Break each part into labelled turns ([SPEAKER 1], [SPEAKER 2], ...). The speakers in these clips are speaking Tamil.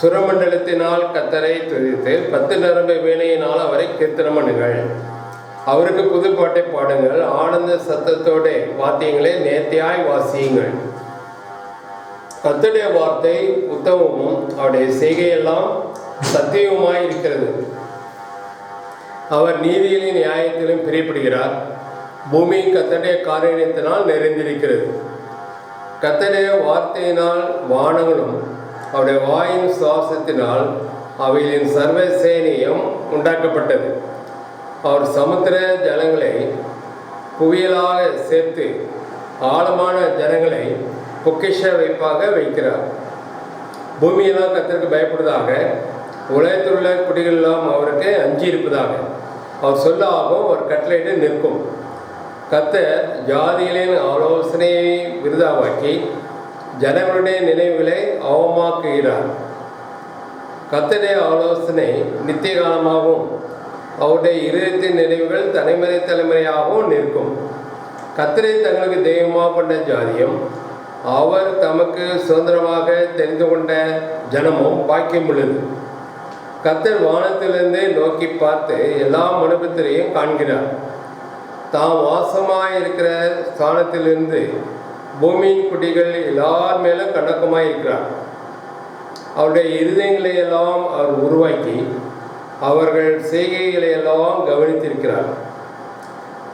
[SPEAKER 1] சுரமண்டலத்தினால் கத்தரை துதித்து 10 நரம்பு வீணையினால் அவரை கீர்த்தனம் பண்ணுங்கள். அவருக்கு புதுப்பாட்டை பாடுங்கள். ஆனந்த சத்தத்தோட வாத்தியங்களை நேர்த்தியாய் வாசியுங்கள். கர்த்தருடைய வார்த்தை உத்தமமும் அவருடைய செய்கையெல்லாம் சத்தியவுமாய் இருக்கிறது. அவர் நீதியிலும் நியாயத்திலும் பிரியப்படுகிறார். பூமி கர்த்தருடைய காரியத்தினால் நிறைந்திருக்கிறது. கர்த்தருடைய வார்த்தையினால் வானங்களும் அவருடைய வாயின் சுவாசத்தினால் அவைகளின் சர்வ சேனையும் உண்டாக்கப்பட்டது. அவர் சமுத்திர ஜலங்களை புவியலாக சேர்த்து ஆழமான ஜனங்களை பொக்கிஷ வைப்பாக வைக்கிறார். பூமியெல்லாம் கர்த்தருக்கு பயப்படுவதாக, உலகத்தில் உள்ள குடிகள் எல்லாம் அவருக்கு அஞ்சி இருப்பதாக. அவர் சொல்லாகவும் அவர் கட்டளையிட்டு நிற்கும். கர்த்தர் ஜாதிகளின் ஆலோசனையை விருதாவாக்கி ஜனங்களுடைய நினைவுகளை அவமாக்குகிறார். கர்த்தருடைய ஆலோசனை நித்திய காலமாகவும் அவருடைய இருதயத்தின் நினைவுகள் தலைமுறை தலைமுறையாகவும் நிற்கும். கர்த்தரை தங்களுக்கு தெய்வமாக கொண்ட ஜாதியும் அவர் தமக்கு சுதந்திரமாக தெரிந்து கொண்ட ஜனமும் பாக்கியம் உள்ளது. கர்த்தர் வானத்திலிருந்து நோக்கி பார்த்து எல்லா மனுபத்திலையும் காண்கிறார். தாம் வாசமாயிருக்கிற ஸ்தானத்திலிருந்து பூமியின் குடிகள் எல்லார் மேலும் கணக்கமாக இருக்கிறார். அவருடைய இருதயங்களை எல்லாம் அவர் உருவாக்கி அவர்கள் செய்கைகளை எல்லாம் கவனித்திருக்கிறார்.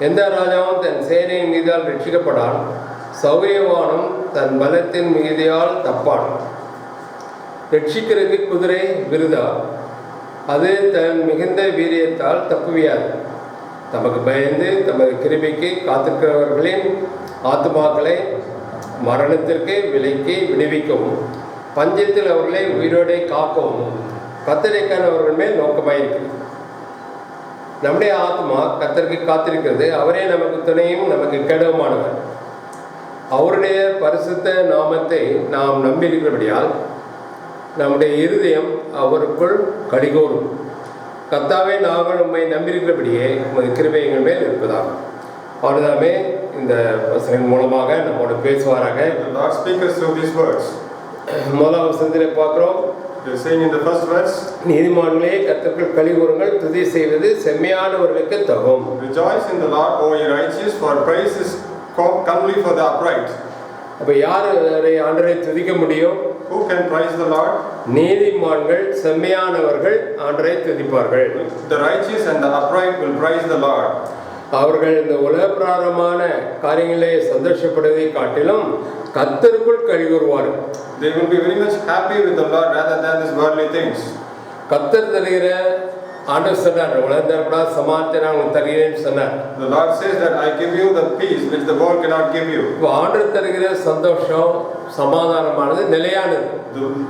[SPEAKER 1] எந்த ராஜாவும் தன் சேனையின் மீதால் ரட்சிக்கப்படான். சௌரியவானும் தன் பலத்தின் மிகுதியால் தப்பான். ரட்சிக்கிறதுக்கு குதிரை விருதா, அது தன் மிகுந்த வீரியத்தால் தப்புவியாது. தமக்கு பயந்து தமது கிருபைக்கு காத்திருக்கிறவர்களின் ஆத்துமாக்களை மரணத்திற்கு விலைக்கு விடுவிக்கவும் பஞ்சத்தில் அவர்களை உயிரோடை காக்கவும் கர்த்தருக்கான அவர்கள் மேல் நோக்கமாயிருக்கிறது. நம்முடைய ஆத்மா கர்த்தருக்கு காத்திருக்கிறது. அவரே நமக்கு துணையும் நமக்கு கெடவுமானவர். அவருடைய பரிசுத்த நாமத்தை நாம் நம்பியிருக்கிறபடியால் நம்முடைய இருதயம் அவருக்குள் கடிகோரும். கர்த்தாவே, நாங்கள் உம்மை நம்பியிருக்கிறபடியே உமது கிருபை எங்கள் மேல் இருப்பதாக. அவர்தாமே இந்த வசனம் மூலமாக நம்மோடு பேசுவாராக. முதலாம் வசனத்திலே பார்க்கிறோம். நீதிமான்களே, கர்த்தருக்குள் களி கூறுங்கள். துதி செய்வது செம்மையானவர்களுக்கு தகும்.
[SPEAKER 2] Rejoice in the Lord, O ye righteous, for praise is comely for the upright.
[SPEAKER 1] அப்ப யார் ஆண்டவரை துதிக்க முடியும்?
[SPEAKER 2] Who can praise the Lord?
[SPEAKER 1] நீதிமான்கள் செம்மையானவர்கள் ஆண்டவரை துதிப்பார்கள்.
[SPEAKER 2] The righteous and the upright will praise the Lord.
[SPEAKER 1] அவர்கள் இந்த உலகப்பிரகாரமான காரியங்களே சந்தோஷப்படுவதை காட்டிலும் கர்த்தருக்குள் களி கூறுவார்கள்.
[SPEAKER 2] They will be very much happy with the Lord rather than these worldly things.
[SPEAKER 1] கர்த்தர் தருகிற ஆண்டவர் சொன்னார், உலகத்தரப்படா சமாதானத்தை நான் உங்களுக்கு தருகிறேன்னு சொன்னார்.
[SPEAKER 2] The Lord says that I give you the peace which the world cannot give you.
[SPEAKER 1] ஆண்டவர் தருகிற சந்தோஷம் சமாதானமானது நிலையானது.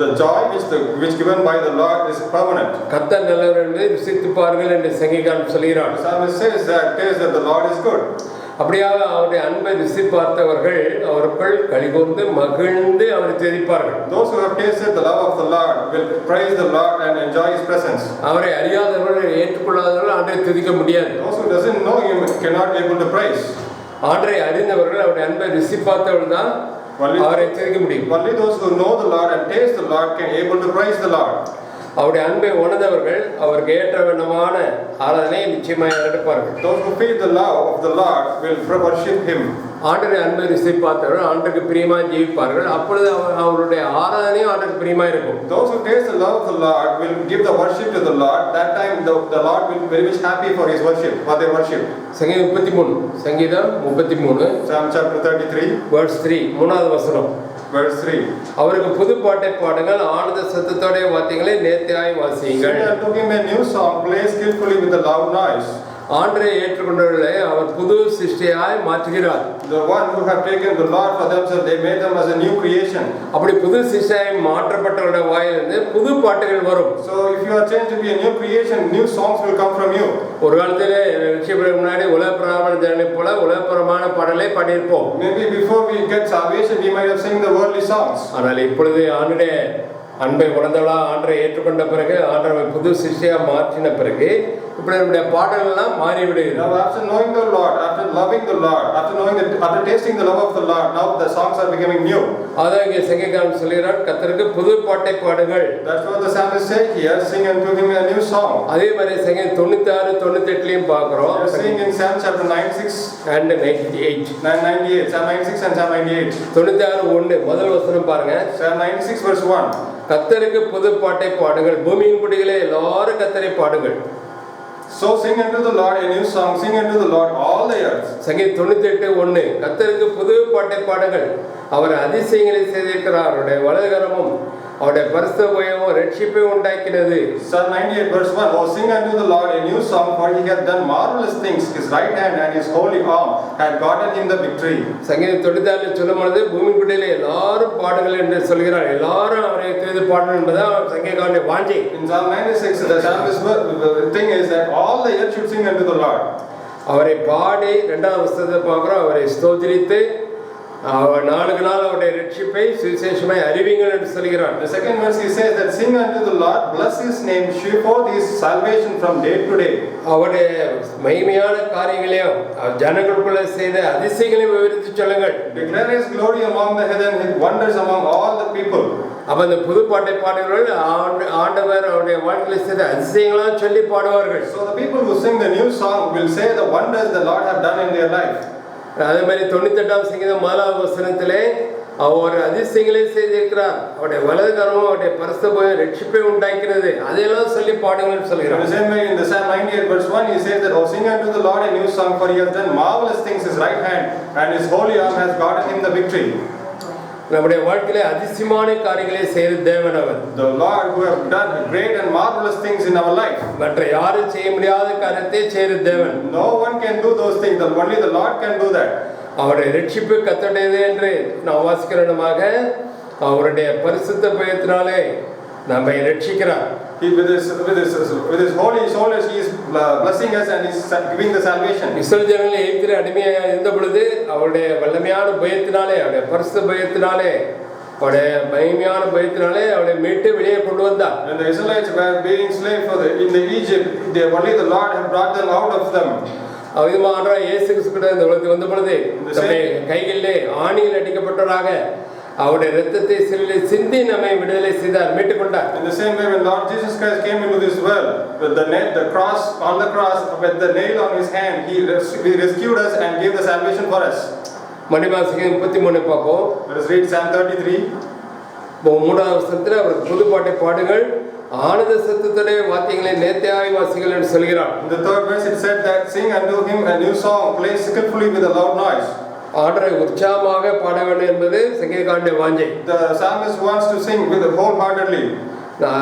[SPEAKER 2] The joy which given by the Lord is permanent.
[SPEAKER 1] கர்த்தர் நல்லவர் என்று ருசித்துப்பார்கள் என்று சங்கீதம் சொல்கிறார்.
[SPEAKER 2] The psalmist says that the Lord is good.
[SPEAKER 1] அப்படியாக அவருடைய அன்பை ருசி பார்த்தவர்கள் அவருக்குள் களிகூர்ந்து மகிழ்ந்து அவரை துதிப்பார்கள்.
[SPEAKER 2] Those who have tasted the love of the Lord will praise the Lord and enjoy His presence.
[SPEAKER 1] அவரை அறியாதவர்கள் ஏற்றுக்கொள்ளாதவர்கள் ஆண்டவரை துதிக்க முடியாது.
[SPEAKER 2] Those who doesn't know Him cannot be able to praise.
[SPEAKER 1] ஆண்டவரை அறிந்தவர்கள் அவருடைய அன்பை ருசி பார்த்தவர்கள் தான் அவரை துதிக்க முடியும்.
[SPEAKER 2] Only those who know the Lord and taste the Lord can able to praise the Lord.
[SPEAKER 1] அவருடைய அன்பை உணர்ந்தவர்கள் அவருக்கு ஏற்ற விதமான ஆராதனை நிச்சயமாக எடுப்பார்கள்.
[SPEAKER 2] Those who feel the love of the Lord will worship Him.
[SPEAKER 1] ஆண்டவரை அன்பை ருசி பார்த்தவர்கள் ஆண்டவருக்கு பிரியமாக ஜீவிப்பார்கள். அப்பொழுது அவருடைய ஆராதனையும் ஆண்டவருக்கு பிரியமாக இருக்கும்.
[SPEAKER 2] Those who taste the love of the Lord will give the worship to the Lord. That time the Lord will be very much happy for His worship, for their worship.
[SPEAKER 1] சங்கீதம் 33
[SPEAKER 2] Psalm chapter 33
[SPEAKER 1] verse 3 மூணாவது வசனம்.
[SPEAKER 2] Verse 3.
[SPEAKER 1] அவருக்கு புது பாட்டை பாடுங்கள். ஆனந்த சத்தத்தோட வாத்தியங்களை நேர்த்தியாய் வாசியுங்கள்.
[SPEAKER 2] Sing unto Him a new song, play skillfully with a loud noise.
[SPEAKER 1] ஆண்டவரை ஏற்றுக்கொண்டவர்களை அவர் புது சிருஷ்டியாய் மாற்றுகிறார்.
[SPEAKER 2] The one who have taken the Lord for themselves, they made them as a new creation.
[SPEAKER 1] அப்படி புது சிருஷ்டியாய் மாற்றப்பட்டவருடைய வாயிலிருந்து புது பாட்டுகள் வரும்.
[SPEAKER 2] So if you are changed to be a new creation, new songs will come from you.
[SPEAKER 1] ஒரு காலத்திலே ரட்சிப்புக்கு முன்னாடி உலகப்பிரகாரமான ஜனங்களை போல உலகப்பிரகாரமான பாடலை பாடியிருப்போம்.
[SPEAKER 2] Maybe before we get salvation, we might have sing the worldly songs.
[SPEAKER 1] ஆனால் இப்பொழுது ஆண்டவருடைய அன்பை உணர்ந்தவளா ஆண்டரை ஏற்றுக்கொண்ட பிறகு ஆண்டரை புது சிஷ்யா மாற்றின பிறகு இப்படி நம்முடைய பாடல்கள்லாம் மாறிவிடுகிறது.
[SPEAKER 2] Now after knowing the Lord, after loving the Lord, after tasting the love of the Lord, now the songs are becoming new.
[SPEAKER 1] அதான் இங்கே சங்கீதக்காரன் சொல்கிறார், கர்த்தருக்கு புது பாட்டை பாடுங்கள்.
[SPEAKER 2] That's what the psalmist said here, sing unto him a new song.
[SPEAKER 1] அதே மாதிரி சங்கீதம் 96 98லயும் பார்க்கிறோம்.
[SPEAKER 2] We are seeing in Psalm chapter 96
[SPEAKER 1] and 98.
[SPEAKER 2] Psalm 96 and Psalm 98.
[SPEAKER 1] 96:1 முதல் வசனம் பாருங்க.
[SPEAKER 2] Psalm 96 verse 1.
[SPEAKER 1] கர்த்தருக்கு புது பாட்டை பாடுங்கள், பூமியின் குடிகளே எல்லாரும் கர்த்தரை பாடுங்கள்.
[SPEAKER 2] So sing unto the Lord a new song, sing unto the Lord all the earth.
[SPEAKER 1] சங்கீதம் 98:1 கர்த்தருக்கு புது பாட்டை பாடுங்கள், அவர் அதிசயங்களை செய்திருக்கிறார், அவருடைய வலதுகரமும் அவருடைய பரிசுத்த புயமும் ரட்சிப்பை உண்டாக்கினது.
[SPEAKER 2] Psalm 98 verse 1. Oh, sing unto the Lord a new song, for he hath done marvelous things, his right hand and his holy arm had gotten him the victory.
[SPEAKER 1] சங்கீதம் 94 சொல்லும் பொழுது பூமியின் குடிகளே எல்லாரும் பாடுங்கள் என்று சொல்கிறார். எல்லாரும் அவரை துதித்து பாடணும் என்பதுதான் சங்கீதக்காரனுடைய வாஞ்சை.
[SPEAKER 2] In Psalm 96 the psalmist thing is that all the earth should sing unto the Lord.
[SPEAKER 1] அவரை பாடி இரண்டாவது வசனத்தை பார்க்கிறோம், அவரை ஸ்தோத்திரித்து அவர் நாளுக்கு நாள் அவருடைய ரட்சிப்பை சுவிசேஷமாய் அறிவிங்கள் என்று சொல்கிறார்.
[SPEAKER 2] The second verse he says that sing unto the Lord, bless his name, shew forth his salvation from day to day.
[SPEAKER 1] அவருடைய மகிமையான காரியங்களையும் ஜனங்களுக்குள்ள செய்த அதிசயங்களையும் விவரித்து சொல்லுங்கள்.
[SPEAKER 2] Declare his glory among the heathen, his wonders among all the people.
[SPEAKER 1] அப்ப அந்த புது பாட்டை பாடுகிறவர்கள் ஆண்டவர் அவருடைய வாழ்க்கையில் செய்த அதிசயங்களாம் சொல்லி பாடுவார்கள்.
[SPEAKER 2] So the people who sing the new song will say the wonders the Lord have done in their life.
[SPEAKER 1] அதே மாதிரி 98ஆம் சங்கீதம் 1வது வசனத்திலே அவர் அதிசயங்களை செய்திருக்கிறார், அவருடைய வலது கரமும் அவருடைய பரிசுத்த புயமும் ரட்சிப்பை உண்டாக்கினது, அதையெல்லாம் சொல்லி பாடுங்கள்னு சொல்கிறார்.
[SPEAKER 2] In the same way in the Psalm 98 verse 1 he says that oh sing unto the Lord a new song, for he has done marvelous things, his right hand and his holy arm has gotten him the victory.
[SPEAKER 1] நம்முடைய வாழ்க்கையிலே அதிசயமான காரியங்களை செய்த தேவன் அவர்.
[SPEAKER 2] The Lord who have done great and marvelous things in our life.
[SPEAKER 1] மற்ற யாரும் செய்ய முடியாத காரியத்தை செய்த தேவன்.
[SPEAKER 2] No one can do those things, only the Lord can do that.
[SPEAKER 1] அவருடைய ரட்சிப்பு கர்த்தருடையது என்று நாம் வாசிக்கிறோமாக அவருடைய பரிசுத்த புயத்தினாலே நம்மை ரட்சிக்கிறார்.
[SPEAKER 2] He with his holy shoulders he is blessing us and is giving the salvation.
[SPEAKER 1] இஸ்ரவேல் ஜனங்கள் எகிப்திலே அடிமையாக இருந்த பொழுது அவருடைய வல்லமையான பயத்தினாலே அவருடைய பரிசுத்த பயத்தினாலே அவருடைய மகிமையான பயத்தினாலே அவரை மீட்டு வெளியே கொண்டு வந்தார்.
[SPEAKER 2] When the Israelites were being slaves in the Egypt, only the Lord had brought them out of them.
[SPEAKER 1] அவிதமான இயேசு கிறிஸ்து இந்த உலகத்துக்கு வந்த பொழுது தம்முடைய கைகளிலே ஆணியில் அடிக்கப்பட்டவராக அவருடைய இரத்தத்தை சிலுவையில் சிந்தி நம்மை விடுதலை செய்தார், மீட்டுக் கொண்டார்.
[SPEAKER 2] In the same way when Lord Jesus Christ came into this world with the cross on the cross with the nail on his hand, he rescued us and gave the salvation for us.
[SPEAKER 1] Manivasagam 33 பார்ப்போம்.
[SPEAKER 2] Let us read Psalm 33.
[SPEAKER 1] மூன்றாவது வசனத்தில் அவர் புது பாட்டை பாடுங்கள், ஆனந்த சத்தத்துடைய வாத்தியங்களை நேர்த்தியாய் வாசிகள் என்று சொல்கிறார்.
[SPEAKER 2] In the third verse it said that sing unto him a new song, play skillfully with a loud noise.
[SPEAKER 1] ஆண்டவரை உற்சாகமாக பாட வேண்டும் என்பது சங்கீதக்காரனுடைய வாஞ்சை.
[SPEAKER 2] The psalmist wants to sing with wholeheartedly.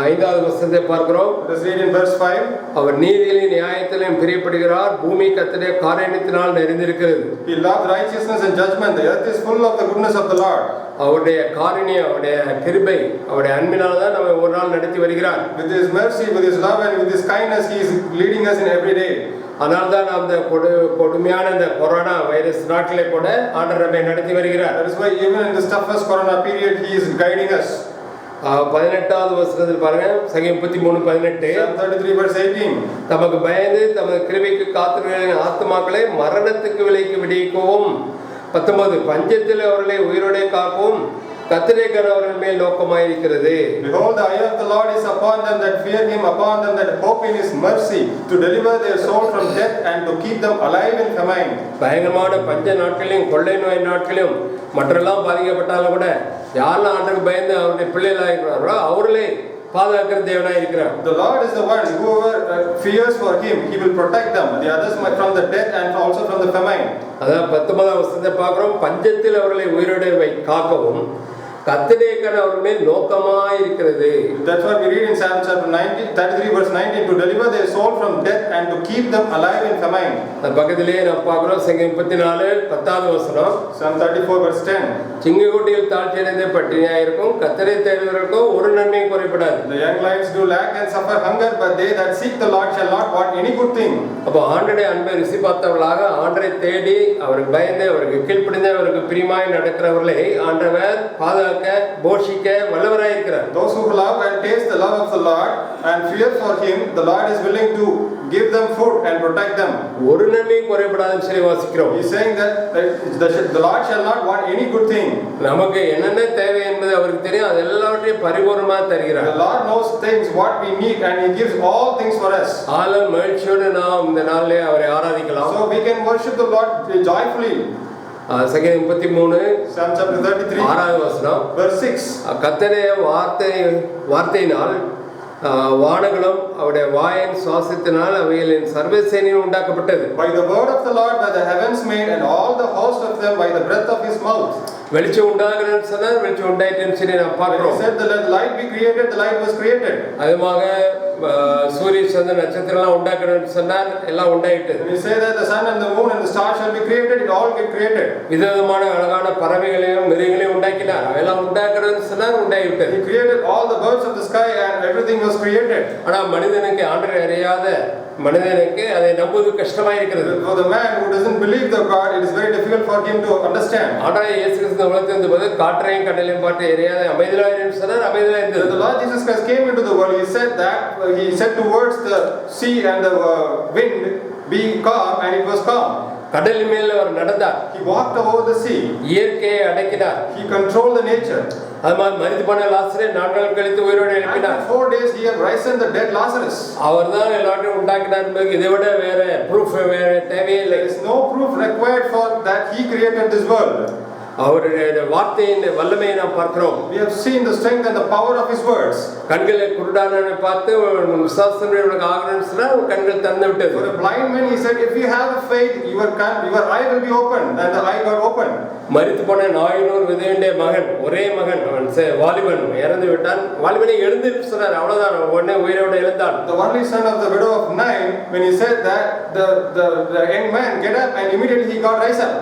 [SPEAKER 1] ஐந்தாவது வசனத்தை பார்க்கிறோம்.
[SPEAKER 2] Let us read in verse 5.
[SPEAKER 1] அவர் நீதியிலும் நியாயத்திலும் பிரியப்படுகிறார், பூமி கர்த்தருடைய காருண்யத்தினால் நிறைந்திருக்கிறது.
[SPEAKER 2] He loves righteousness and judgment, the earth is full of the goodness of the Lord.
[SPEAKER 1] அவருடைய காருண்யம், அவருடைய கிருபை, அவருடைய அன்பினால் தான் நம்மை ஒரு நாள் நடத்தி வருகிறார்.
[SPEAKER 2] With his mercy, with his love and with his kindness he is leading us in every day.
[SPEAKER 1] அதனால தான் அந்த கொடுமையான இந்த கொரோனா வைரஸ் நாட்டிலே கூட ஆண்டவர் நம்மை நடத்தி வருகிறார்.
[SPEAKER 2] That is why even in this toughest corona period he is guiding us.
[SPEAKER 1] 18வது வசனத்தில் பாருங்க, சங்கீதம் 33:18.
[SPEAKER 2] Psalm 33 verse 18.
[SPEAKER 1] தமக்கு பயந்து தமது கிருபைக்கு காத்திருக்கிற ஆத்துமாக்களை மரணத்துக்கு விலைக்கு விடுவிக்கவும், 19 பஞ்சத்தில் அவர்களை உயிரோடே காக்கவும் கர்த்தருடைய கரம் அவர்கள் மேல் நோக்கமாயிருக்கிறது.
[SPEAKER 2] Behold, the eye of the Lord is upon them that fear him, upon them that hope in his mercy, to deliver their soul from death and to keep them alive in famine.
[SPEAKER 1] பயங்கரமான பஞ்ச நாட்களிலும் கொள்ளை நோய் நாட்களிலும் மற்றெல்லாம் பாதிக்கப்பட்டாலும் கூட யாரெல்லாம் ஆண்டவருக்கு பயந்து அவருடைய பிள்ளைகளாக இருக்கிறார்களோ அவர்களே பாதுகாக்கிற தேவனாய் இருக்கிறார்.
[SPEAKER 2] The Lord is the one whoever fears for him, he will protect them, the others from the death and also from the famine.
[SPEAKER 1] அதான் 19வது வசனத்தை பார்க்கிறோம், பஞ்சத்தில் அவர்களை உயிரோடு காக்கவும் கர்த்தருடைய கரம் அவர்கள் மேல் நோக்கமாய் இருக்கிறது.
[SPEAKER 2] That's what we read in Psalm chapter 33 verse 19, to deliver their soul from death and to keep them alive in famine.
[SPEAKER 1] அந்த பக்கத்திலே நாம் பார்க்கிறோம் சங்கீதம் 34 10வது வசனம்.
[SPEAKER 2] Psalm 34 verse 10.
[SPEAKER 1] சிங்கக்குட்டியில் தாழ்ச்சியடைந்த பட்டினியாக இருக்கும், கர்த்தரை தேடுவதற்கோ ஒரு நன்மையும் குறைபடாது.
[SPEAKER 2] The young lions do lack and suffer hunger, but they that seek the Lord shall not want any good thing.
[SPEAKER 1] அப்போ ஆண்டவருடைய அன்பை ருசி பார்த்தவர்களாக ஆண்டவரை தேடி அவருக்கு பயந்து அவருக்கு கீழ்ப்படிந்து அவருக்கு பிரியமாய் நடக்கிறவர்களை ஆண்டவர் பாதுகாக்க போஷிக்க வல்லவராய் இருக்கிறார்.
[SPEAKER 2] Those Those who love and taste the love of the Lord and fear for Him, the Lord is willing to give them food and protect them.
[SPEAKER 1] ஒரு நன்மையும் குறைபடாதுன்னு சொல்லி வாசிக்கிறோம்.
[SPEAKER 2] He is saying that the Lord shall not want any good thing.
[SPEAKER 1] நமக்கு என்னென்ன தேவை என்பது அவருக்கு தெரியும். அது எல்லாவற்றையும் பரிபூர்ணமா தருகிறார்.
[SPEAKER 2] The Lord knows things what we need and He gives all things for us.
[SPEAKER 1] ஆளன் மகிழ்ச்சியோடு நாம் இந்த நாளிலே அவரை ஆராதிக்கலாம்.
[SPEAKER 2] So we can worship the Lord joyfully.
[SPEAKER 1] சங்கீதம் 33
[SPEAKER 2] Psalm chapter 33
[SPEAKER 1] 6வது வசனம்
[SPEAKER 2] verse 6.
[SPEAKER 1] கர்த்தருடைய வார்த்தையினால் வானங்களும் அவருடைய வாயின் சுவாசத்தினால் அவைகளின் சர்வசேனையும் உண்டாக்கப்பட்டது.
[SPEAKER 2] By the word of the Lord were the heavens made, and all the host of them by the breath of His mouth.
[SPEAKER 1] வெளிச்சம் உண்டாகணும்னு சொன்னார், வெளிச்சம் உண்டாயிட்டுன்னு சொல்லி நாம் பார்க்கிறோம்.
[SPEAKER 2] He said that the light be created, the light was created.
[SPEAKER 1] அதுமாக சூரிய சந்திர நட்சத்திரம்லாம் உண்டாக்கணும்னு சொன்னார், எல்லாம் உண்டாயிட்டு.
[SPEAKER 2] He said that the sun and the moon and the stars shall be created, it all get created.
[SPEAKER 1] விதவிதமான அழகான பறவைகளையும் மிருகங்களையும் உண்டாக்கினார், எல்லாம் உண்டாக்கணும்னு சொன்னார், உண்டாயிட்டு.
[SPEAKER 2] He created all the birds of the sky and everything was created.
[SPEAKER 1] ஆனா மனிதனுக்கு ஆண்டவரை அறியாத மனிதனுக்கு அதை நம்புவது கஷ்டமா இருக்கிறது.
[SPEAKER 2] For the man who doesn't believe the God, it is very difficult for him to understand.
[SPEAKER 1] ஆண்டவர் இயேசு கிறிஸ்து உலகத்தில் இருந்தபோது காற்றையும் கடலையும் பார்த்து எரியாத அமைதியாக இருந்து சொன்னார், அமைதியாக இருந்தது.
[SPEAKER 2] The Lord Jesus Christ came into the world. He said that He said towards the sea and the wind, be calm, and it was calm.
[SPEAKER 1] கடலின் மேல் அவர் நடந்தார்.
[SPEAKER 2] He walked over the sea.
[SPEAKER 1] இயற்கையை அடக்கினார்.
[SPEAKER 2] He controlled the nature.
[SPEAKER 1] அதுமாதிரி மரித்து போன லாசரை 4 நாள் கழித்து உயிரோடு எழுப்பினார்.
[SPEAKER 2] After 4 days he have risen the dead Lazarus.
[SPEAKER 1] அவர்தான் எல்லாத்தையும் உண்டாக்கினார் என்பதற்கு இதை விட வேற ப்ரூஃப் வேற தேவையே இல்லை.
[SPEAKER 2] There is no proof required for that He created this world.
[SPEAKER 1] அவருடைய வார்த்தையின் வல்லமையை நாம் பார்க்கிறோம்.
[SPEAKER 2] We have seen the strength and the power of His words.
[SPEAKER 1] கண்களை குருடானவனை பார்த்து விசுவாசம் ஆகணும்னு சொன்னா கண்கள் திறந்து விட்டது.
[SPEAKER 2] For a blind man he said, if you have faith, your eye will be opened, and the eye got opened.
[SPEAKER 1] மரித்து போன நாயினூர் விதவையுடைய மகன், ஒரே மகன், அவன் வாலிபன் இறந்து விட்டான். வாலிபனை எழுந்து சொன்னார், அவ்வளவுதான், உடனே உயிரோடு எழுந்தான்.
[SPEAKER 2] The only son of the widow of Nain, when he said that, the young man get up and immediately he got rise up.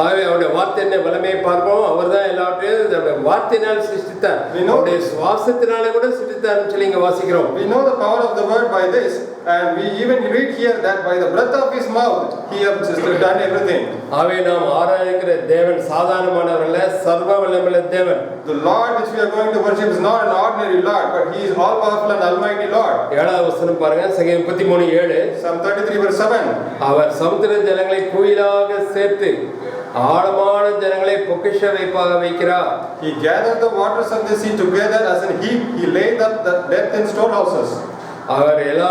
[SPEAKER 1] ஆகவே அவருடைய வார்த்தையினை வல்லமையை பார்ப்போம். அவர் தான் எல்லாவற்றையும் வார்த்தையினால் சிருஷ்டித்தார். அவருடைய சுவாசத்தினாலே கூட சிருஷ்டித்தார்னு சொல்லி இங்க வாசிக்கிறோம்.
[SPEAKER 2] We know the power of the word by this, and we even read here that by the breath of His mouth He has just done everything.
[SPEAKER 1] ஆகவே நாம் ஆராதிக்கிற தேவன் சாதாரணமானவர் அல்ல, சர்வ வல்லமையுள்ள தேவன்.
[SPEAKER 2] The Lord which we are going to worship is not an ordinary Lord, but He is all powerful and almighty Lord.
[SPEAKER 1] 7வது வசனம் பாருங்க, சங்கீதம் 33:7.
[SPEAKER 2] Psalm 33 verse 7.
[SPEAKER 1] அவர் சமுத்திர ஜலங்களை குயிலாக சேர்த்து ஆழமான ஜனங்களை பொக்கிஷ வைப்பாக வைக்கிறார்.
[SPEAKER 2] He gathered the waters of the sea together as a heap. He laid up the depth in storehouses.
[SPEAKER 1] அவர் எல்லா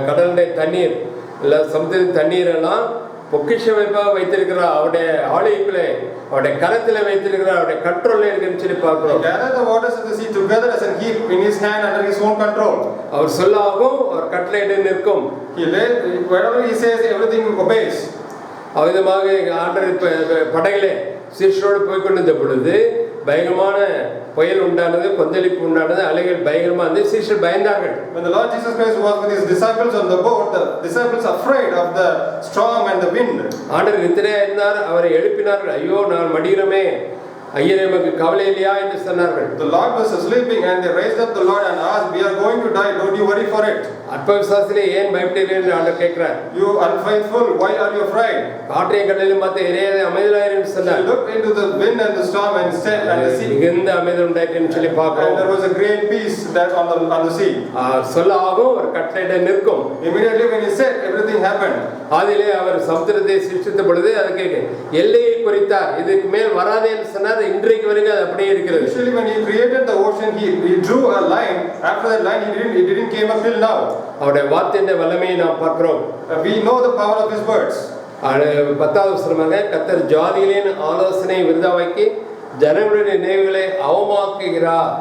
[SPEAKER 1] கடலுடைய தண்ணீர், எல்லா சமுத்திரத்தின் தண்ணீர் எல்லாம் பொக்கிஷ வைப்பாக வைத்திருக்கிறார். அவருடைய ஆளுகைக்குள்ளே, அவருடைய கரத்தில் வைத்திருக்கிறார், அவருடைய கண்ட்ரோல்ல இருக்குன்னு சொல்லி பார்க்கிறோம்.
[SPEAKER 2] He gathered the waters of the sea together as a heap in His hand under His own control.
[SPEAKER 1] அவர் சொல்லாகும், அவர் கட்டளையிட்டு நிற்கும்.
[SPEAKER 2] He laid, whatever He says, everything obeys.
[SPEAKER 1] அவ்விதமாக ஆண்டவர் படகிலே சீஷரோடு போய்கொண்டிருந்த பொழுது பயங்கரமான புயல் உண்டானது, கொந்தளிப்பு உண்டானது, அலைகள் பயங்கரமா இருந்து சீஷர் பயந்தார்கள்.
[SPEAKER 2] When the Lord Jesus Christ was with His disciples on the boat, the disciples afraid of the storm and the wind.
[SPEAKER 1] ஆண்டவர் நித்திரையா இருந்தார், அவரை எழுப்பினார்கள். ஐயோ நான் மடிகிறோமே, ஐயரே நமக்கு கவலை இல்லையா என்று சொன்னார்கள்.
[SPEAKER 2] The Lord was sleeping and they raised up the Lord and asked, we are going to die, don't you worry for it.
[SPEAKER 1] அற்ப விசுவாசத்திலே ஏன் பயப்பட்டீர்கள் என்று ஆண்டவர் கேட்கிறார்.
[SPEAKER 2] You unfaithful, why are you afraid?
[SPEAKER 1] காற்றையும் கடலையும் பார்த்து எரியாத அமைதலாயிரு என்று சொன்னார்.
[SPEAKER 2] He looked into the wind and the storm and said, and the sea,
[SPEAKER 1] மிகுந்த அமைதல் உண்டாயிற்றுன்னு சொல்லி பார்க்கிறோம்.
[SPEAKER 2] and there was a great peace that on the sea.
[SPEAKER 1] சொல்ல ஆகும், ஒரு கட்டளையிட நிற்கும்.
[SPEAKER 2] Immediately when He said, everything happened.
[SPEAKER 1] ஆதியிலே அவர் சமுத்திரத்தை சிருஷ்டித்த பொழுது அதுக்கு எல்லையை குறித்தார். இதுக்கு மேல் வராதே என்று சொன்னார். இன்றைக்கு வரைக்கும் அது அப்படியே இருக்கிறது.
[SPEAKER 2] Usually when He created the ocean, He drew a line. After that line, He didn't came up till now.
[SPEAKER 1] அவருடைய வார்த்தையின் வல்லமையை நாம் பார்க்கிறோம்.
[SPEAKER 2] We know the power of His words.
[SPEAKER 1] 10வது வசனமாக கர்த்தர் ஜாதிகளின் ஆலோசனை விருதாவாக்கி ஜனங்களுடைய நினைவுகளை அவமாக்குகிறார்.